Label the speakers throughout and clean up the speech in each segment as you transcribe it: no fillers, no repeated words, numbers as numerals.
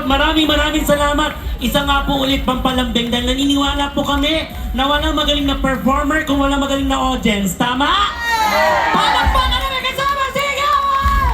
Speaker 1: at maraming salamat. Isa nga po ulit pampalambing dahil naniniwala po kami na walang magaling na performer kung walang magaling na audience. Tama? Palakpakan na may kasama! Sigawan!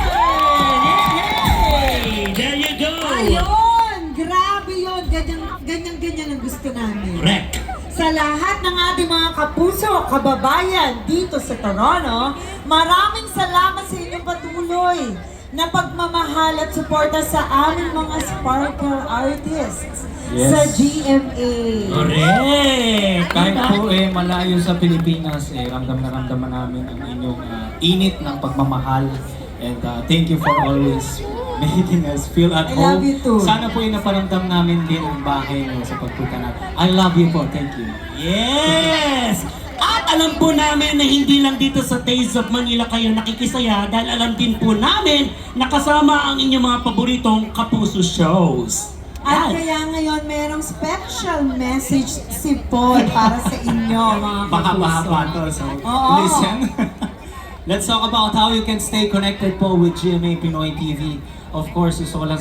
Speaker 1: Yay! There you go!
Speaker 2: Ayun! Grabe yun! Ganyan ang gusto namin.
Speaker 1: Correct.
Speaker 2: Sa lahat ng ating mga kapuso, kababayan dito sa Toronto, maraming salamat sa inyong patuloy na pagmamahal at suporta sa aming mga Sparkle artists sa GMA.
Speaker 1: Correct!
Speaker 3: Kahit po malayo sa Pilipinas, ramdam na ramdaman namin ang inyong init ng pagmamahal. And thank you for always making us feel at
Speaker 2: I
Speaker 3: home.
Speaker 2: love you too.
Speaker 3: Sana po naparamdam namin din ang bahay niyo sa pagpunta natin. I love you po. Thank you.
Speaker 1: Yes! At alam po namin na hindi lang dito sa Taste of Manila kayo nakikisaya dahil alam din po namin na kasama ang inyong mga paboritong Kapuso shows.
Speaker 2: At
Speaker 1: Yan.
Speaker 2: kaya ngayon merong special message si Paul para sa inyo mga
Speaker 3: Mahaba-haba to,
Speaker 2: kapuso.
Speaker 3: so
Speaker 2: Oo.
Speaker 3: listen. Let's talk about how you can stay connected po with GMA Pinoy TV. Of course, gusto ko lang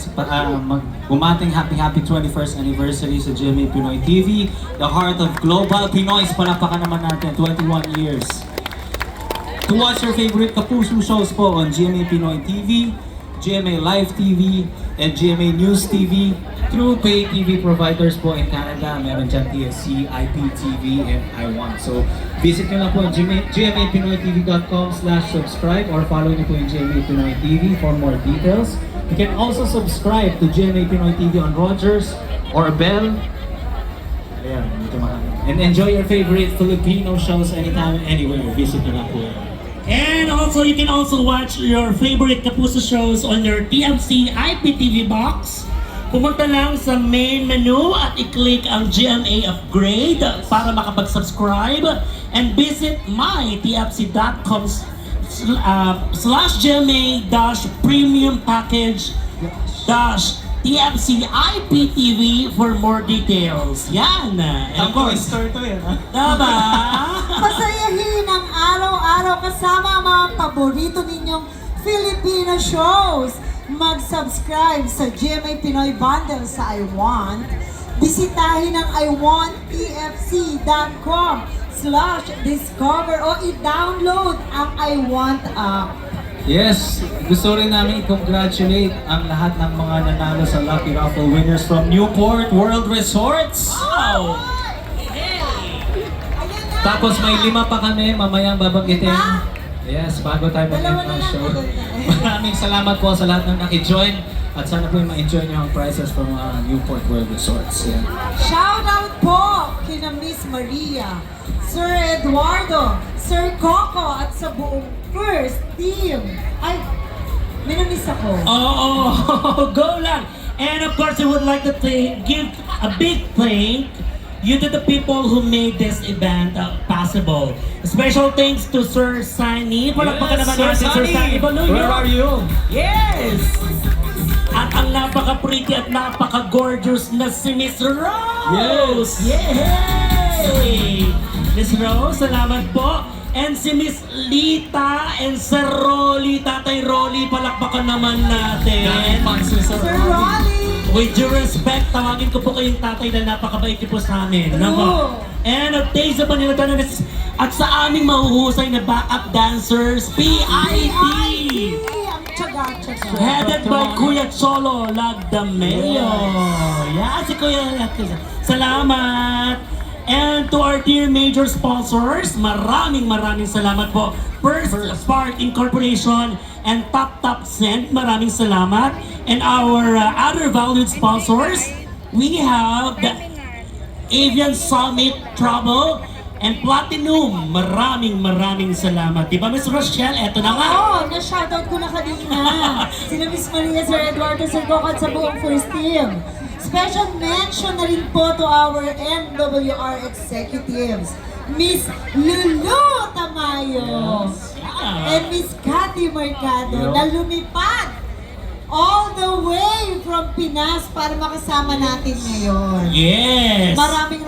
Speaker 3: gumating happy 21st anniversary sa GMA Pinoy TV. The heart of global Pinoys, palapakan naman natin, 21 years. To watch your favorite Kapuso shows po on GMA Pinoy TV, GMA Live TV, and GMA News TV through pay TV providers po in Canada. Meron dyan TSC, IPTV, and I1. So, visit nyo lang po gmapinoytv.com/subscribe or follow nyo po yung GMA Pinoy TV for more details. You can also subscribe to GMA Pinoy TV on Rogers or Bell. Ayan, dito makakita. And enjoy your favorite Filipino shows anytime, anywhere. Visit nyo lang po.
Speaker 1: And also, you can also watch your favorite Kapuso shows on your TMC IPTV box. Pumunta lang sa main menu at i-click ang GMA Upgrade para makapag-subscribe and visit mytfc.com/GMA-premium package-TMC IPTV for more details. Yan! And of course,
Speaker 3: store to yan, ha?
Speaker 1: diba?
Speaker 2: Pasayahin ang araw-araw kasama ang mga paborito ninyong Filipino shows. Mag-subscribe sa GMA Pinoy Bundle sa iWant. Bisitahin ang iWantTFC.com/discover o i-download ang iWant app.
Speaker 3: Yes, gusto rin namin i-congratulate ang lahat ng mga nanalo sa Lucky Raffle winners from Newport World Resorts.
Speaker 1: Wow!
Speaker 2: Ayan na!
Speaker 3: Tapos may 5 pa kami, mamayang babanggitin. Yes, bago tayo
Speaker 2: Dalawa
Speaker 3: mag-end
Speaker 2: na
Speaker 3: ng
Speaker 2: lang,
Speaker 3: show.
Speaker 2: maganda.
Speaker 3: Maraming salamat po sa lahat ng naki-join at sana po ma-enjoy nyo ang prizes from Newport World Resorts. Yeah.
Speaker 2: Shout out po kina Miss Maria, Sir Eduardo, Sir Coco at sa buong first team. Ay, may na-miss ako.
Speaker 1: Oh, go lang! And of course, I would like to give a big thank you to the people who made this event possible. Special thanks to Sir Sunny. Palakpakan naman natin, Sir Sunny Baluyo.
Speaker 3: Where are you?
Speaker 1: Yes! At ang napaka-pretty at napaka-gorgeous na si Miss Rose! Yay! Miss Rose, salamat po. And si Miss Lita and Sir Rolly, Tatay Rolly, palakpakan naman natin.
Speaker 2: Sir Rolly!
Speaker 1: With due respect, tawagin ko po kayong tatay na napakabait niyo po sa amin. Nako. And of Taste of Manila at sa aming mahuhusay na backup dancers, PIT!
Speaker 2: Ang tsaga-tsaga.
Speaker 1: Headed by Kuya Cholo Lagdameo. Yeah, si Kuya Lagdameo. Salamat! And to our dear major sponsors, maraming salamat po. First Spark Incorporation and Top Cent, maraming salamat. And our other valued sponsors, we have the Avian Summit Travel and Platinum. Maraming salamat. Diba, Miss Rochelle? Eto na nga.
Speaker 2: Oo, na-shoutout ko na kanina. Sina Miss Maria, Sir Eduardo, Sir Coco at sa buong first team. Special mention na rin po to our NWR executives, Miss Lulu Tamayo and Miss Cathy Mercado na lumipad all the way from Pinas para makasama natin ngayon.
Speaker 1: Yes!
Speaker 2: Maraming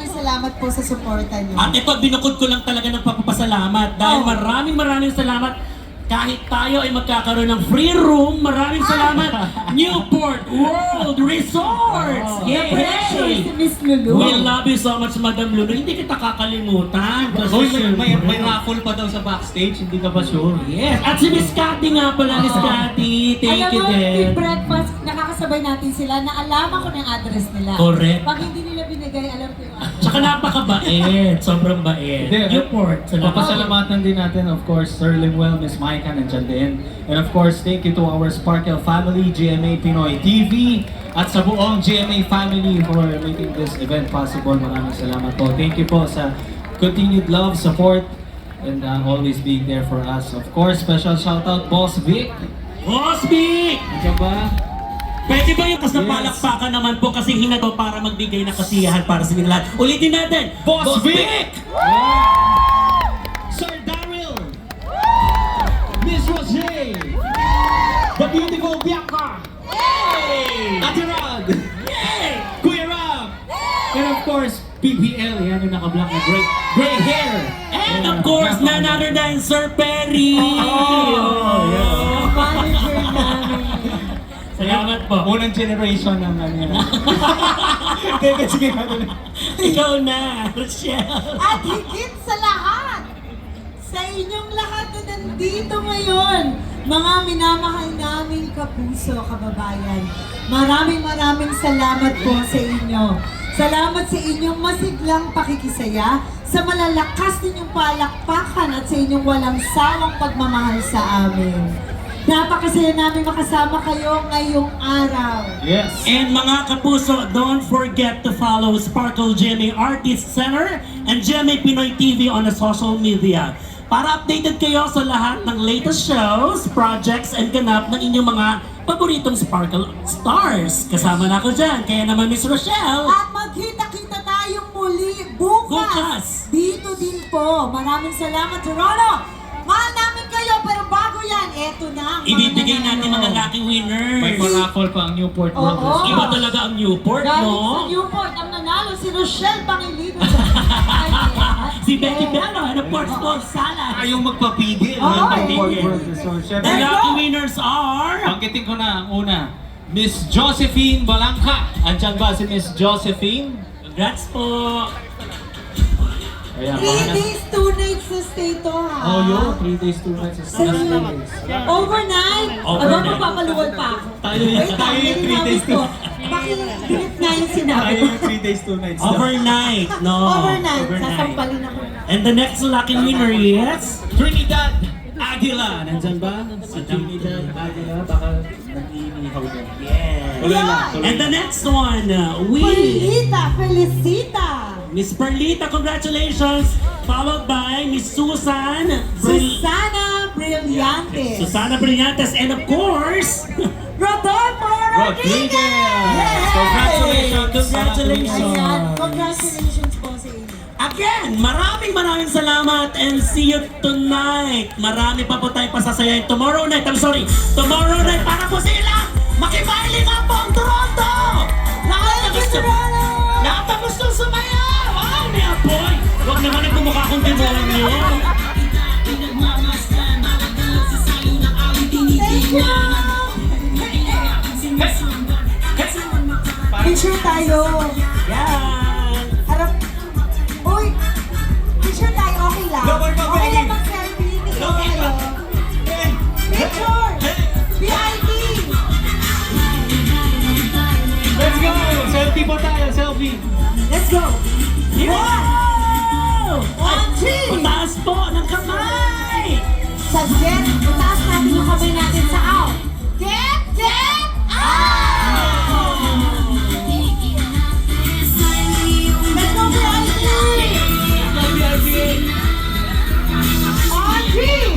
Speaker 2: salamat po sa suporta niyo.
Speaker 1: At ito, binukod ko lang talaga ng papapasalamat dahil maraming salamat kahit tayo ay magkakaroon ng free room, maraming salamat, Newport World Resorts!
Speaker 2: The pressure si Miss Lulu.
Speaker 1: We love you so much, Madam Lulu. Hindi kita kakalimutan. Kasi
Speaker 3: Uy, may
Speaker 1: syempre-
Speaker 3: raffle pa daw sa backstage, hindi ka pa sure.
Speaker 1: Yes. At si Miss Cathy nga pala, Miss Cathy. Thank
Speaker 2: Alam
Speaker 1: you
Speaker 2: mo,
Speaker 1: din.
Speaker 2: yung breakfast, nakakasabay natin sila na alaman ko ng address nila.
Speaker 1: Correct.
Speaker 2: Pag hindi nila binigay, alam ko yung
Speaker 1: Tsaka napakabait. Sobrang bait.
Speaker 3: Hindi,
Speaker 1: Newport. Salamat.
Speaker 3: Papasalamatan din natin, of course, Sir Limuel, Miss Maika, nandiyan din. And of course, thank you to our Sparkle family, GMA Pinoy TV, at sa buong GMA family for making this event possible. Maraming salamat po. Thank you po sa continued love, support, and always being there for us. Of course, special shout out, Boss Vic.
Speaker 1: Boss Vic!
Speaker 3: Nandiyan ba?
Speaker 1: Pwede ba yung
Speaker 3: Yes.
Speaker 1: palakpakan naman po kasi hinato para magbigay ng kasiyahan para sa inyo lahat. Ulitin natin.
Speaker 3: Boss Vic! Sir Daryl! Miss Rosé! The beautiful Bianca! Ate Rod! Kuya Rob! And of course, PBL, yan yung naka-black na gray hair!
Speaker 1: And of course, none other than Sir Perry!
Speaker 3: yeah.
Speaker 2: manager namin.
Speaker 1: Salamat po.
Speaker 3: Unang generation ng ano yan. Teka, sige,
Speaker 1: Ikaw na, Rochelle.
Speaker 2: At higit sa lahat, sa inyong lahat na nandito ngayon, mga minamahal naming kapuso, kababayan, maraming salamat po sa inyo. Salamat sa inyong masiglang pakikisaya, sa malalakas ninyong palakpakan at sa inyong walang sawang pagmamahal sa amin. Napakasaya namin makasama kayo ngayong araw.
Speaker 3: Yes!
Speaker 1: And mga kapuso, don't forget to follow Sparkle GMA Artist Center and GMA Pinoy TV on the social media para updated kayo sa lahat ng latest shows, projects, and ganap ng inyong mga paboritong Sparkle stars. Kasama na ako dyan, kaya naman Miss Rochelle.
Speaker 2: At magkita-kita tayong muli bukas.
Speaker 1: Bukas.
Speaker 2: Dito din po. Maraming salamat, Toronto. Mahal namin kayo, pero bago yan, eto na ang mga
Speaker 1: Ibibigay natin
Speaker 2: nanalo.
Speaker 1: mga lucky winners.
Speaker 3: May pa-raffle pa ang Newport
Speaker 2: Oo.
Speaker 3: Brothers.
Speaker 1: Iba talaga ang Newport,
Speaker 2: Galing sa
Speaker 1: no?
Speaker 2: Newport, ang nanalo si Rochelle Pangilinan.
Speaker 1: Si Becky Bello and of course, Paul Salas.
Speaker 3: Ayaw magpapigil.
Speaker 2: Oo,
Speaker 3: ng Newport
Speaker 1: eh.
Speaker 3: Brothers. So,
Speaker 1: The
Speaker 3: syempre,
Speaker 2: Let's
Speaker 1: lucky
Speaker 2: go!
Speaker 1: winners are...
Speaker 3: banggitin ko na ang una. Miss Josephine Balangka. Andyan ba si Miss Josephine?
Speaker 1: Congrats po!
Speaker 3: Ayan,
Speaker 2: 3
Speaker 3: baka na-
Speaker 2: days, 2 nights na stay to, ha?
Speaker 3: Oh, yun. 3 days, 2 nights.
Speaker 2: Overnight?
Speaker 1: Overnight.
Speaker 2: Aba, mapapaluwal pa ako.
Speaker 3: Tayo yun.
Speaker 2: Wait,
Speaker 3: Tayo yung 3 days, 2 nights.
Speaker 2: Bakit binit nga yung sinabi ko?
Speaker 3: 3 days, 2 nights.
Speaker 1: Overnight, no?
Speaker 2: Overnight, sasampalin ako.
Speaker 1: And the next lucky winner is...
Speaker 3: Trinidad Aguila. Nandyan ba? Si Trinidad Aguila. Baka nag-iinihaw din.
Speaker 1: Yes.
Speaker 3: Tuloy na. Tuloy
Speaker 1: And the
Speaker 3: na.
Speaker 1: next one, we...
Speaker 2: Perlita, Felicita.
Speaker 1: Miss Perlita, congratulations! Followed by Miss Susan...
Speaker 2: Susana Brillantes.
Speaker 1: Susana Brillantes, and of course...
Speaker 2: Rodolfo
Speaker 3: Rodriguez!
Speaker 2: Rodriguez!
Speaker 3: Congratulations!
Speaker 1: Congratulations!
Speaker 2: Ayan, congratulations po sa inyo.
Speaker 1: Again, maraming salamat and see you tonight. Marami pa po tayo pasasayahin tomorrow night. I'm sorry, tomorrow night para po sila makibaili nga po ang Toronto! Lahat na gusto, lahat na gusto sumayaw! Ay, may apoy! Huwag naman yung bumukha kong demonyo.
Speaker 2: Thank you! Picture tayo.
Speaker 1: Yan!
Speaker 2: Harap. Uy! Picture tayo, okay lang.
Speaker 3: Double pa,
Speaker 2: Okay lang
Speaker 3: Becky.
Speaker 2: mag-selfie. Tingnan
Speaker 3: Okay
Speaker 2: kayo.
Speaker 3: lang.
Speaker 2: Picture! VIP!
Speaker 3: Let's go! Selfie po tayo, selfie!
Speaker 2: Let's go!
Speaker 1: Wow!
Speaker 2: One, two!
Speaker 1: Pataas po ng kamay!
Speaker 2: Sa get, itaas natin yung kamay natin sa out. Get! Get! Out! Let's go, VIP! On three!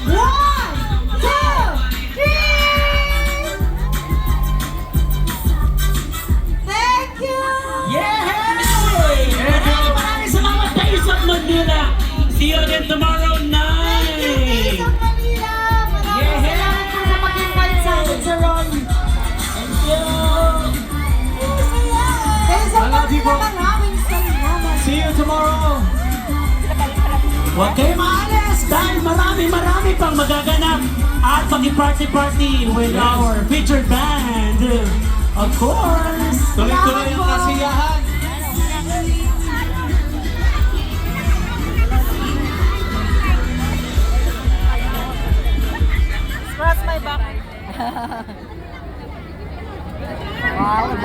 Speaker 2: One, two, three! Thank you!
Speaker 1: Yay! Maraming salamat tayo sa Manila! See you again tomorrow night!
Speaker 2: Thank you, Manila! Maraming salamat po sa pag-invite sa akin, Sir Ronnie.
Speaker 1: Thank you!
Speaker 2: Kaya sa
Speaker 3: I love you,
Speaker 2: Manila,
Speaker 3: bro.
Speaker 2: maraming salamat.
Speaker 3: See you tomorrow!
Speaker 1: Huwag kayo maalis! Dahil marami pang magaganap at pag-party-party with our featured band. Of course!
Speaker 3: Tuloy-tuloy ang kasiyahan.
Speaker 4: Scratch my back. Wow,